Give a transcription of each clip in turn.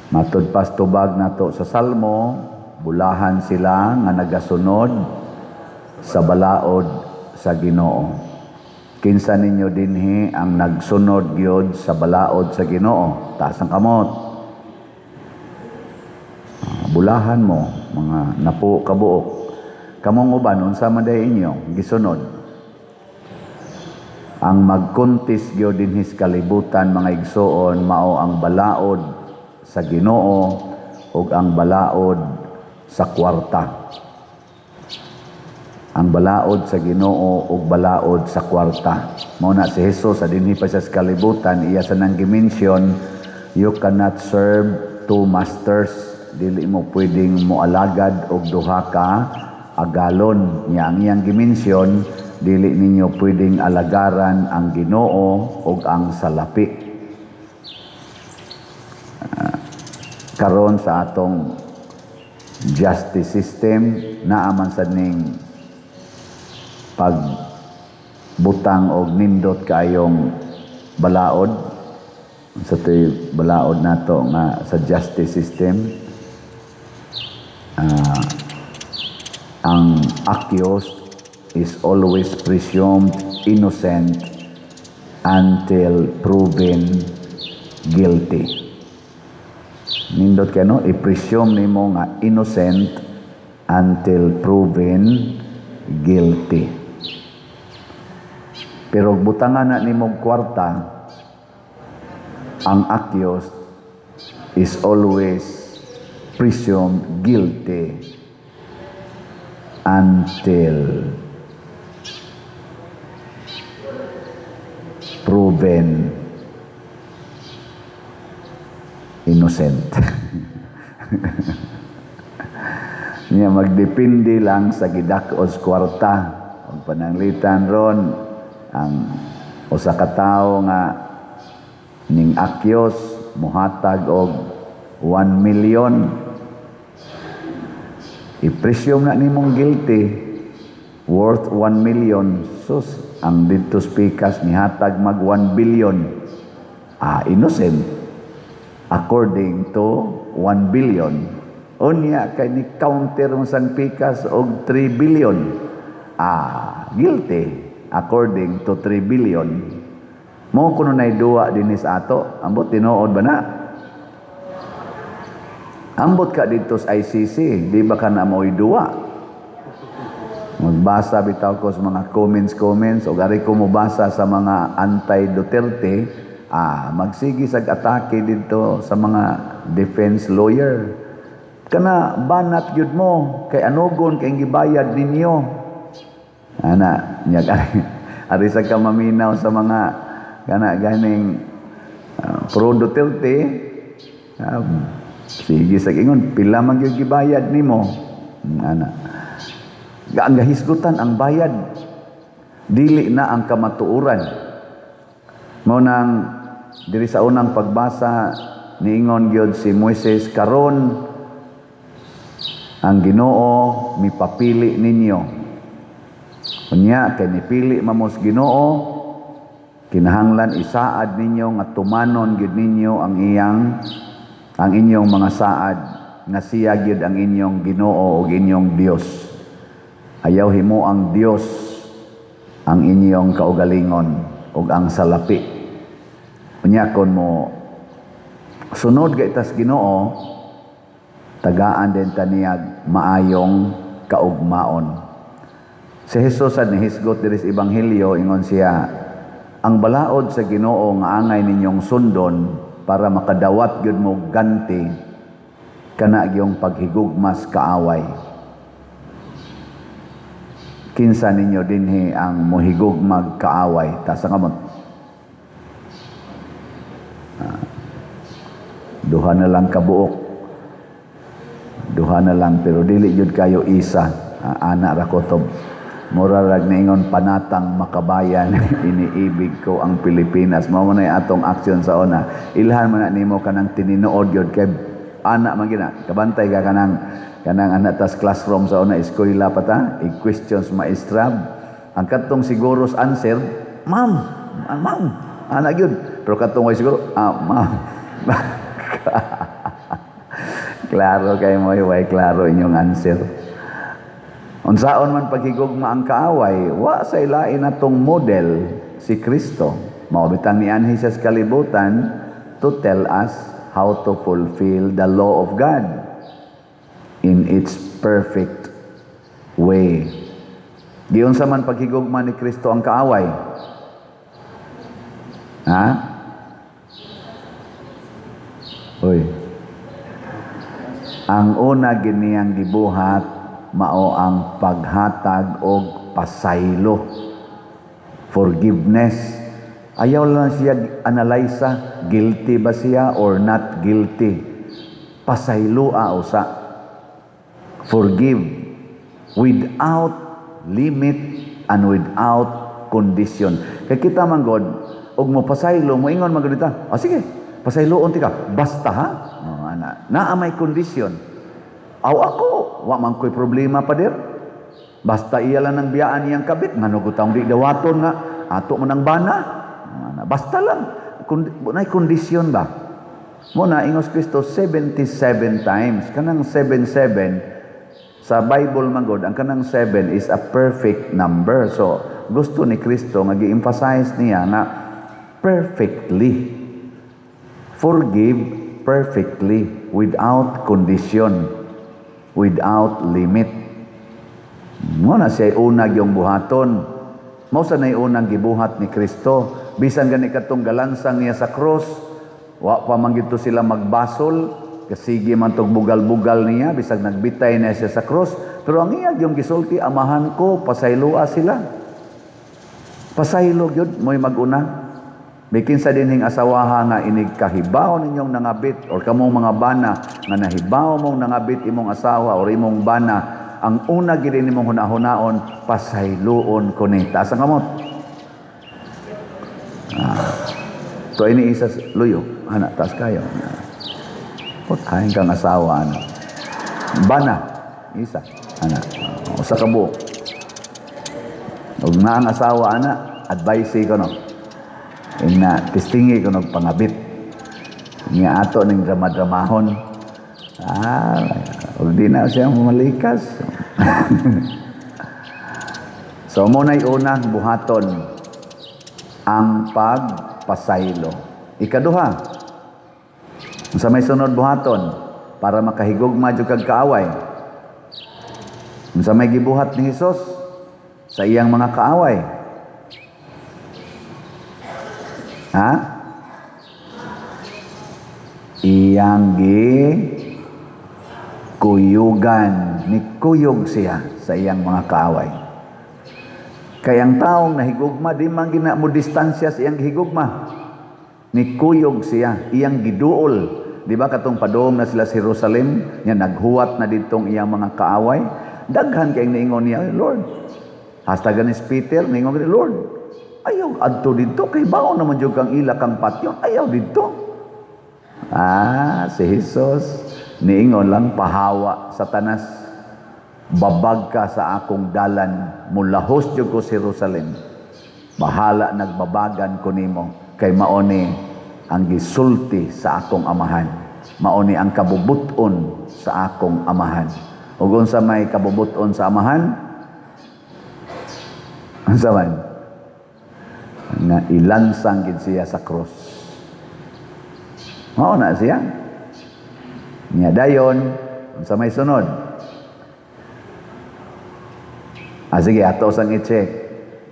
Matud pas tubag nato sa Salmo, bulahan sila nga nagasunod sa balaod sa Ginoo. Kinsa ninyo dinhi ang nagsunod gyud sa balaod sa Ginoo? Taas ang kamot. Bulahan mo, mga napo kabuok. Kamong uban unsa man day inyo gisunod? Ang magkuntis gyud dinhi sa kalibutan mga igsoon mao ang balaod sa Ginoo ug ang balaod sa kwarta. Ang balaod sa Ginoo ug balaod sa kwarta. Mao na si Jesus sa dinhi pa sa kalibutan, iya sa nang gimension, you cannot serve two masters. Dili mo pwedeng moalagad og duha ka agalon. Nya ang iyang gimension, dili ninyo pwedeng alagaran ang Ginoo ug ang salapi. Karon sa atong justice system naaman sad ning pagbutang og nindot kayong balaod sa tuy balaod nato nga sa justice system. Ang accused is always presumed innocent until proven guilty. Nindot kayo, no? I-presume nimo nga innocent until proven guilty. Pero butangan na nimo kwarta, ang accused is always presumed guilty until proven innocent. Niya magdepende lang sa gidak-os kwarta. Ang pananglitan ron, ang usa ka tawo nga ning akyos muhatag og 1 million. I-presume na nimong guilty worth 1 million. Sus, ang dito speakers nihatag mag 1 billion. Innocent. According to 1 billion. Unya kay ni counter mo sang pikas og 3 billion. Guilty according to 3 billion. Mo kuno nay duwa dinis ato, ambot tinuod ba na? Ambot ka dito sa ICC, di ba ka na mo'y duwa? Magbasa bitaw ko sa mga comments o gari ko mubasa sa mga anti-Duterte. Magsigi sag atake dito sa mga defense lawyer. Kana banat gyud mo kay anugon kay gibayad ninyo. Ana nya ari sa ka maminaw sa mga kana ganing pro Duterte. Sige sag ingon pila man gyud gibayad nimo. Ana ang gahisgutan ang bayad dili na ang kamatuoran. Mao nang diri sa unang pagbasa niingon gyud si Moises, karon ang Ginoo mipapili ninyo. Unya kay nipili mamos Ginoo, kinahanglan isaad ninyo nga tumanon gyud ninyo ang inyong mga saad nga siya gyud ang inyong Ginoo ug inyong Dios. Ayaw himo ang Dios ang inyong kaugalingon ug ang salapi. Unya kon mo sunod kay tas Ginoo, tagaan din taniyag maayong kaugmaon. Si Jesus sad nihisgot diri sa ebanghelyo, ingon siya, ang balaod sa Ginoo nga angay ninyong sundon para makadawat gyud mo ganti kana gyung paghigugmas kaaway. Kinsa ninyo dinhi ang mohigugmag kaaway? Taas ang kamot. Duha na lang kabuok. Duha na lang pero dili jud kayo isa. Ana ra ko to. Mura rag niingon panatang makabayan iniibig ko ang Pilipinas. Mao man ay atong aksyon sa una. Ilhan man na nimo kanang tininuod gyud kay ana man gina. Kabantay ka kanang anak tas classroom sa una eskwela pa ta. I-questions maestra. Ang katong siguros answer, ma'am. Ana gyud. Pero katong way siguro, ma'am. Klaro kay mo, way klaro inyong answer. Unsaon man paghigugma ang kaaway, wa sa ilain atong model si Kristo. Maubitang ni anhi sa kalibutan to tell us how to fulfill the law of God in its perfect way. Giyon sa man paghigugma ni Kristo ang kaaway. Ha? Uy. Ang una giniyang gibuhat mao ang paghatag og pasaylo. Forgiveness. Ayaw lang siya analysa, guilty ba siya or not guilty. Pasayloa usa. Forgive without limit and without condition. Kaya kita man God, og mo pasaylo, mo ingon magdita. Sige, pasayloon ti ka. Basta ha? Naa may condition. Aw ako, wa man ko'y problema pa der. Basta iya lang ng biyaan niyang kabit, manugutang di dawaton nga, ato man ang bana. Basta lang. Na'y kondisyon ba? Muna, ingos Kristo 77 times. Kanang 77, sa Bible magod, ang kanang 7 is a perfect number. So, gusto ni Kristo, mag-i-emphasize niya na perfectly. Forgive perfectly, without condition, without limit. Muna siya unag yung buhaton. Mausa na unang gibuhat ni Kristo. Bisan gani katong galansang niya sa cross, wa pa man gito sila magbasol, kasigi man tog bugal-bugal niya, bisag nagbitay na siya sa cross. Pero ang iya yung gisulti, amahan ko, pasayloa sila. Pasaylo yun, mo'y maguna. Bikin sa dinhing asawaha nga inig kahibaw ninyong nangabit or kamong mga bana nga nahibaw mong nangabit imong asawa or imong bana, ang una gid nimong hunahunaon, pasayloon ko ni. Taas ang kamot. To ini isa luyo, anak taas kayo. Put kain kang asawa ano. Bana isa anak. Usa ka buok. Ug na ang asawa anak, advice ko no. Ina testingi ko ng pangabit. Nga ato ning drama-dramahon. Di na siya malikas. So, muna'y unang buhaton ang pagpasaylo. Ikaduha, sa may sunod buhaton, para makahigugma jud kag kaaway. Sa may gibuhat ni Hesus sa iyang mga kaaway. Ha? Iyang kuyugan, ni kuyog siya sa iyang mga kaaway. Kaya ang taong nahigugma, di man gina mo distansya sa iyang higugma. Ni kuyog siya, iyang giduol. Di ba katong padong na sila sa Jerusalem, niya naghuwat na ditong iyang mga kaaway. Daghan kayong naingon niya, Lord. Hasta ganis Peter, naingon niya, Lord, ayaw adto dito, kay baon naman yung kang ila kang patyon, ayaw dito. Si Jesus, niingon lang, pahawa, Satanas, babag ka sa akong dalan, mulahos yung ko sa Jerusalem. Bahala, nagbabagan ko nimo, kay maoni ang gisulti sa akong amahan. Maoni ang kabubuton sa akong amahan. Ug unsa may kabubuton sa amahan? Unsa man? Na ilansang gid siya sa cross. Mao na siya. Nya dayon sa may sunod. Sige, ato sang i-check.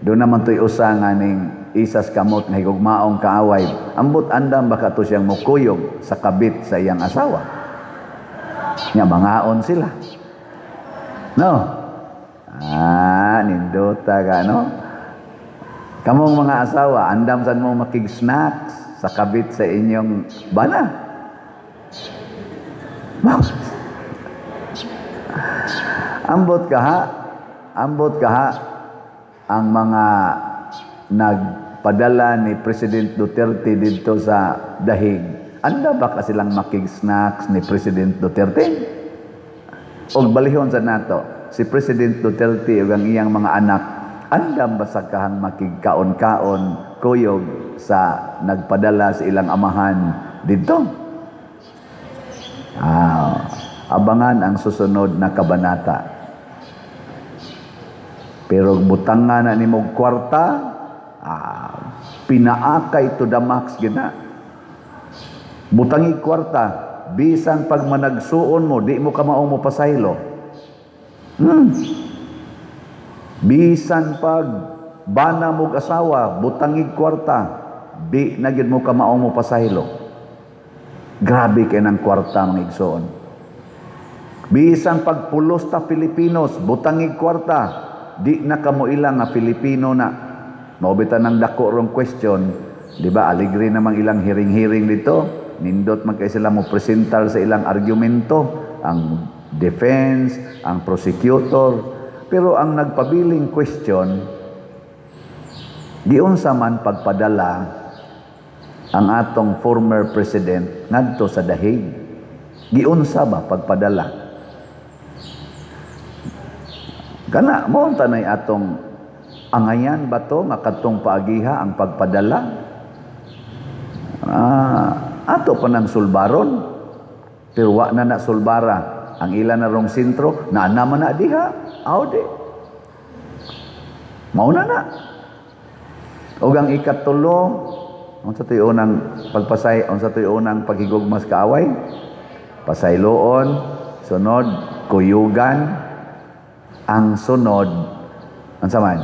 Doon naman to'y usa nga ning isas kamot nga higugmaong kaaway. Ambot andam baka to siyang mukuyog sa kabit sa iyang asawa. Nya mangaon sila. No? Nindota ka, no? Kamong mga asawa, andam saan mo makig-snacks sa kabit sa inyong bana. Ambot ka ha, ang mga nagpadala ni President Duterte dito sa dahig. Anda ba ka silang makig-snacks ni President Duterte? Og balihon sa nato, si President Duterte ug ang iyang mga anak, andam ba sa kahang makigkaon-kaon kuyog sa nagpadala sa ilang amahan dito? Abangan ang susunod na kabanata. Pero butangan na ni mong kwarta, pinaakay to the max gina. Butangi kwarta, bisan pag managsuon mo, di mo ka maong mo pasaylo. Bisan pag bana mong asawa, butangi kwarta, di na gid mo ka maong mo pasaylo. Grabe kay ng kwarta mga igsoon. Bisan pag pulos ta Filipinos, butangi kwarta, di na kamo ilang nga Filipino na. Maubitan ng dako rong question, di ba? Aligre namang ilang hiring-hiring dito. Nindot man kay sila mo presentar sa ilang argumento, ang defense, ang prosecutor. Pero ang nagpabiling question, giunsa man pagpadala ang atong former president ngadto sa The Hague. Giunsa ba pagpadala? Kana mo tanay atong angayan ba to nga kadtong paagiha ang pagpadala? Ato pa ng sulbaron, pero wa na sulbara. Ang ilan na rong sentro, na naman na diha, di. Mauna na. O ang ikatulo, ang sa tuyo unang pagpasay, ang sa tuyo unang paghigugmas kaaway, pasayloon, sunod, kuyugan, ang sunod, ang saman,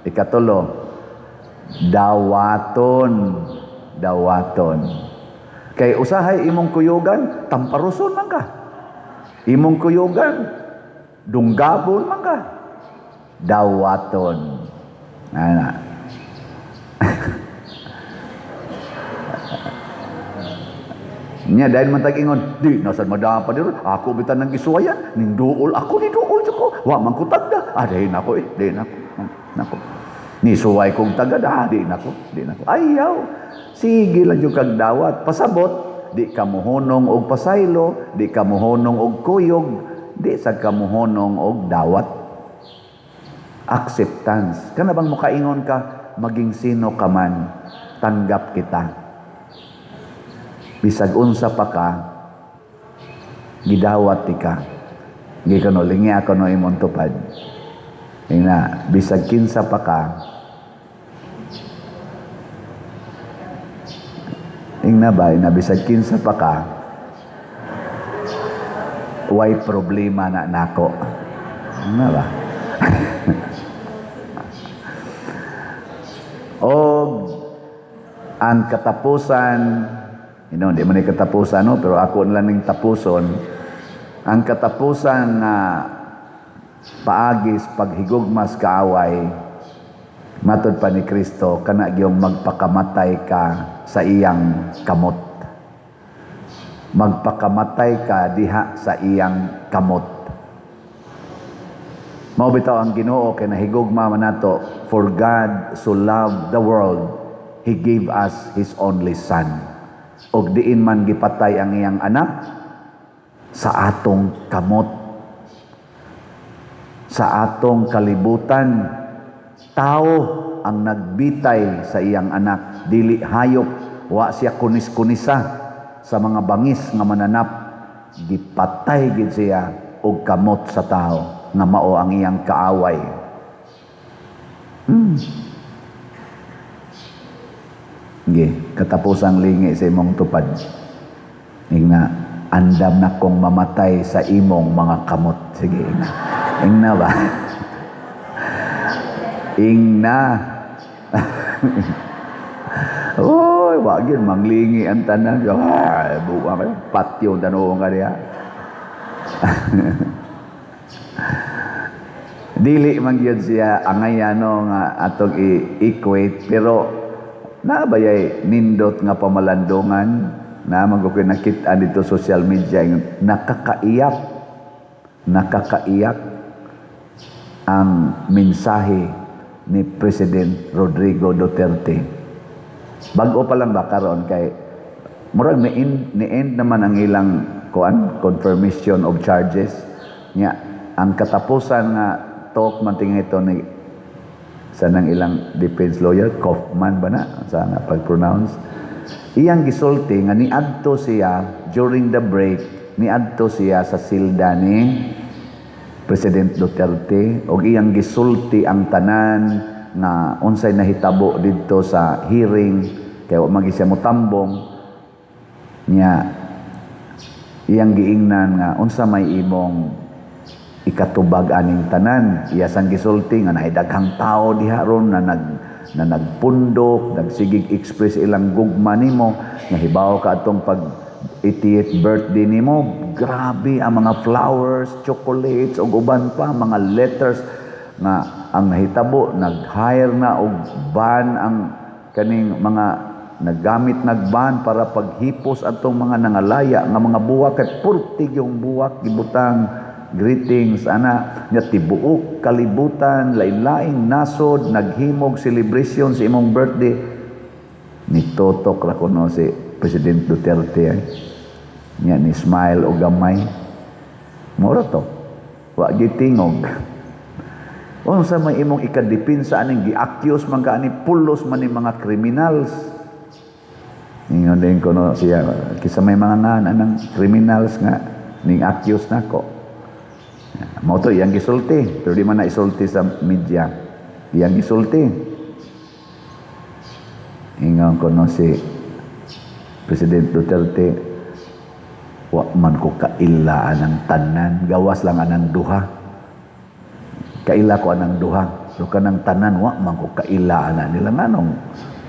ikatulo, dawaton. Kay usahay imong kuyugan, tamparuson man ka. Imong kuyugan, dunggabon man ka. Dawaton. Ana. Nya dahil man tag-ingon, di nasan madapa diro, ako bitan nang gisuwayan, ning duol ako ni duol ko. Wa man ko tagda. Dahil nako nako. Ni suway kong tagad, di nako. Ayaw. Sige lang yung kagdawat. Pasabot, di ka muhunong og pasaylo, di ka muhunong og kuyog, di sa ka muhunong og dawat. Acceptance. Kana bang mukaingon ka, maging sino ka man, tanggap kita. Bisag unsa pa ka, gidawat ti ka. Gi kano lingi ako no imong tupad. Ina, bisag kinsa pa ka, ingna ba, bisag kinsa pa ka, way problema na nako. Ingna ba? O ang katapusan, di man katapusan, no? Pero ako lang ning tapuson. Ang katapusan na paagis paghigugmas kaaway, matod pa ni Kristo, kana gyung magpakamatay ka sa iyang kamot. Magpakamatay ka diha sa iyang kamot. Mao bitaw ang Ginoo kay nahigugma man nato, for God so loved the world, He gave us His only Son. Og diin man gipatay ang iyang anak sa atong kamot, sa atong kalibutan. Tao ang nagbitay sa iyang anak, dili hayop. Wa siya kunis-kunisa sa mga bangis nga mananap. Gipatay gid siya og kamot sa tao nga mao ang iyang kaaway. Katapusang lingi sa imong tupad. Ingna, andam na kong mamatay sa imong mga kamot. Sige, ingna. Ingna ba? Ingna. Oy, wag yun, manglingi ang tanan. Buwa kayo, patyo, tanong ka niya. Dili man yun siya angayano nga atong i-equate, pero nabayay nindot nga pamalandungan na magkukoy nakita dito social media, nakakaiyak ang mensahe ni President Rodrigo Duterte. Bago pa lang ba karon kay murag ni-end naman ang ilang confirmation of charges nya. Ang katapusan nga talk man tingay ito ni sanang ilang defense lawyer, Kaufman ba na sa nga pag-pronounce, iyang gisulti nga niadto siya during the break niadto siya sa silda ni President Duterte og iyang gisulti ang tanan nga unsay nahitabo didto sa hearing kay wa magi siya motambong niya. Iyang giingnan nga unsa may imong ikatubag aning tanan. Iya sang gisulti nga naay daghang tao diha ron na nagpundok, nagsigig express ilang gugma nimo nga hibaw ka atong pag 88th birthday nimo. Grabe ang mga flowers, chocolates ug uban pa mga letters nga ang nahitabo nag-hire na og ban ang kaning mga naggamit nagban para paghipos atong mga nangalaya nga mga buwak kay purtig yung buwak gibutang greetings ana nya tibuok kalibutan lain-laing nasod naghimog celebration sa imong birthday. Nitotok ra kuno si President Duterte nya ni smile og gamay mura to wa gitingog. Unsa may imong ikadepensa aning gi-accuse man ka ani pulos man ni mga criminals. Ingon din ko no siya kisa may mga anang criminals nga ning accuse nako. Mao to iyang gisulti pero di man na isulti sa media. Iyang gisulti. Ingon ko no si President Duterte wa man ko kaila anang tanan gawas lang anang duha. Kaila ko anang duha. So kanang tanan wa man ko kaila ana nila nganong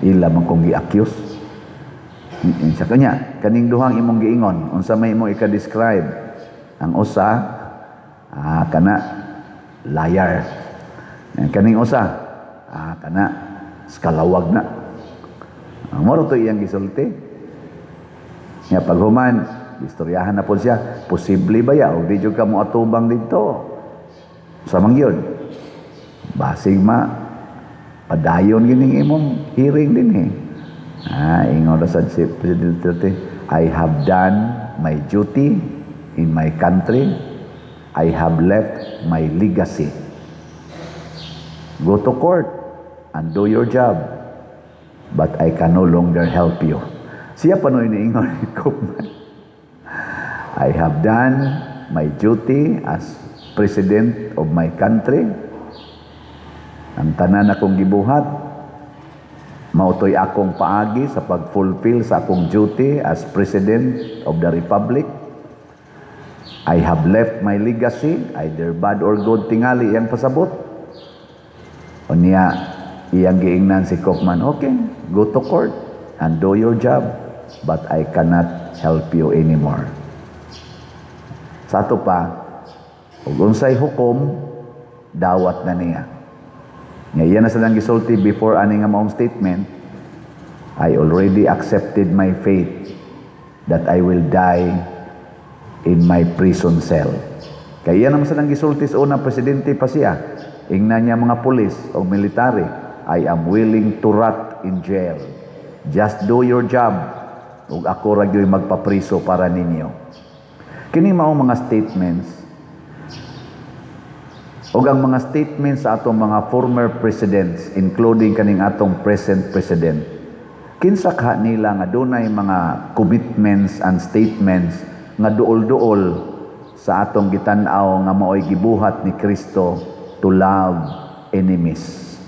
ila man kong gi-accuse. Sa kanya kaning duhang imong giingon unsa may imong ika-describe ang usa kana liar kaning usa kana skalawag na moro to iyang gisulti nya paghuman istoryahan na po siya posible ba ya o di jud ka mo atubang didto sa mangyod basig ma padayon gining imong hearing din ingon ra sad si President Duterte, I have done my duty in my country. I have left my legacy. Go to court and do your job. But I can no longer help you. Siya pa no iniingon ni Koopman. I have done my duty as President of my country. Ang tanan akong gibuhat mautoy akong paagi sa pag-fulfill sa akong duty as President of the Republic. I have left my legacy, either bad or good, tingali iyang pasabot. O niya, iyang giingnan si Koopman, okay, go to court and do your job, but I cannot help you anymore. Sa ato pa, ug unsay hukom, dawat na niya. Ngayon na silang gisulti before ani nga maong statement, I already accepted my fate that I will die in my prison cell. Kaya naman silang gisulti sa unang presidente pa siya. Ingnan niya mga pulis o military, I am willing to rot in jail. Just do your job. Ug ako ra gyud magpapriso para ninyo. Kini mao mga statements o ang mga statements sa atong mga former presidents, including kaning atong present president, kinsa ka nila nga dunay mga commitments and statements nga duol-duol sa atong gitan-aw nga maoy gibuhat ni Kristo to love enemies.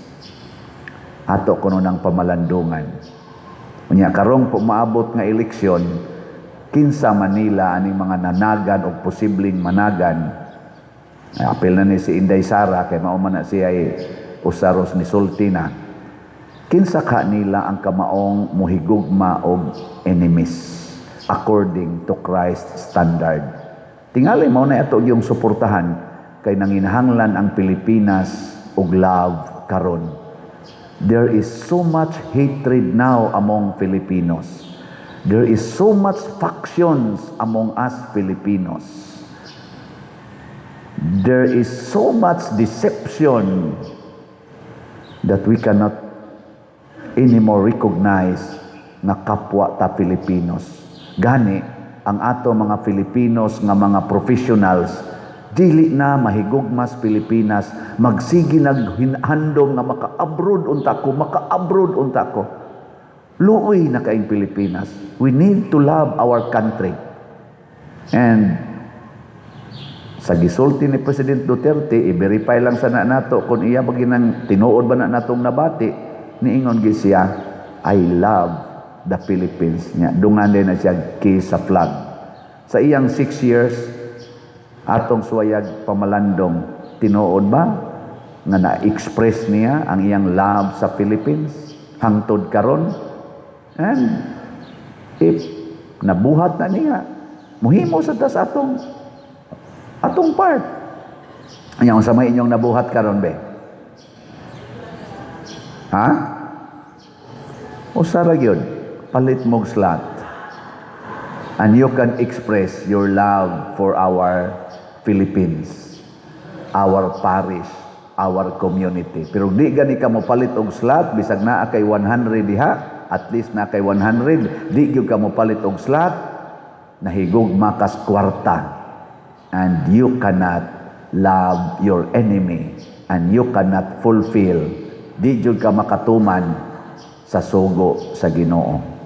Ato kuno ng pamalandungan. Unya karong maabot nga eleksyon, kinsa Manila aning mga nanagan o posibleng managan. Apel na ni si Inday Sara kay mao man na siya ay usaros ni Sultina. Kinsa ka nila ang kamaong muhigugma og enemies according to Christ's standard. Tingali mao na ato yung suportahan kay nanginahanglan ang Pilipinas og love karon. There is so much hatred now among Filipinos. There is so much factions among us Filipinos. There is so much deception that we cannot anymore recognize na kapwa ta Filipinos. Gani, ang ato mga Filipinos nga mga professionals, dili na mahigugmas Pilipinas, magsigi naghandom nga maka-abroad unta ko. Luoy na kaing Pilipinas. We need to love our country. And sa gisulti ni President Duterte, i-verify lang sana nato kung iya ba ginang tinuod ba na natong nabati, niingon gid siya, I love the Philippines. Nya dungan din na siya kiss sa flag. Sa iyang 6 years, atong suwayag pamalandong, tinuod ba nga na-express niya ang iyang love sa Philippines hangtod karon? And if nabuhat na niya, muhimo sa tas atong part. Anyang sa may inyong nabuhat karon be? Ha? Usa ra gyud, palit mog slot. And you can express your love for our Philippines, our parish, our community. Pero di gani ka mo palit og slot, bisag naa kay 100 diha, at least na kay 100, di gyud ka mo palit og slot, nahigugma kas kwarta. And you cannot love your enemy, and you cannot fulfill, di jud ka makatuman sa sugo sa Ginoo.